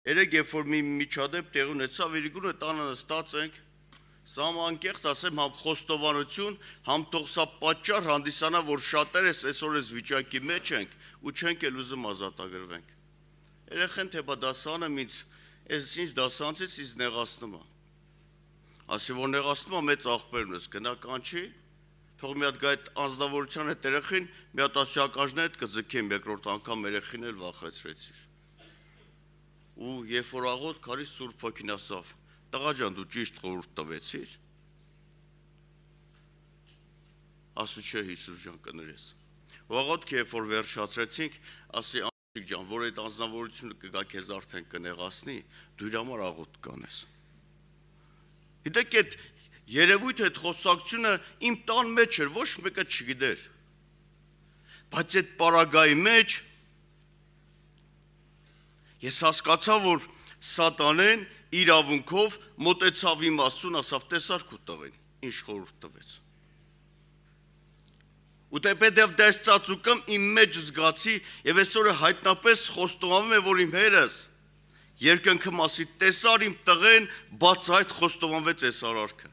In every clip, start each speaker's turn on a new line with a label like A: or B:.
A: Երեք երբ որ մի միջադեպ տեղի ունեցավ, Իրիկունը տանը նստած ենք, սա անկեղծ ասեմ, համ խոստովանություն, համ թող սա պատճառ հանդիսանա, որ շատերս այսօր այս վիճակի մեջ ենք ու չենք էլ ուզում ազատագրվենք։ Երեխեն թե բա դասանը ինձ այս ինչ դասանցից ինձ նեղացնում է։ Ասի որ նեղացնում է մեծ աղբերն ես, գնա կանչի, թող մի հատ գա այդ անձնավորության հետ երեխին, մի հատ ասիականջներ հետ կձգեմ, երկրորդ անգամ երեխին էլ վախեցրեցիր։ Ու երբ որ աղոտ քարի Սուրբ Հոգին ասավ, տղա ջան դու ճիշտ խորհուրդ տվեցիր։ Ասու չէ Հիսուս ջան կներես։ Ու աղոտքը երբ որ վերջացրեցինք, ասի աղջիկ ջան, որ այդ անձնավորությունը կգա քեզ արդեն կնեղացնի, դու իր համար աղոտ կանես։ Գիտեք այդ երևույթ այդ խոսակցությունը իմ տան մեջ էր, ոչ մեկը չգիտեր։ Բայց այդ պարագայի մեջ ես հասկացա, որ Սատանեն իրավունքով մոտեցավ իմ Աստծուն, ասավ տեսար քո տղեն, ինչ խորհուրդ տվեց։ Ու դեպեդև դες ծածուկում իմ մեջ զգացի եւ այսօր հայտնապես խոստովանում է, որ իմ հերս երկնքի մասի տեսար իմ տղեն, բացահայտ խոստովանվեց այս արարքը։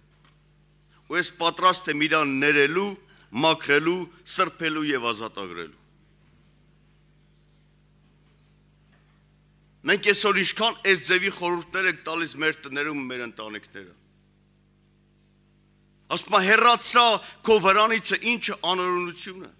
A: Ու ես պատրաստ եմ իրան ներելու, մաքրելու, սրբելու եւ ազատագրելու։ Մենք այսօր ինչքան այս ձևի խորհուրդներ եք տալիս մեր տներում ու մեր ընտանիքները։ Ասում է հեռացա քո վրանիցը ինչը անօրենություն է։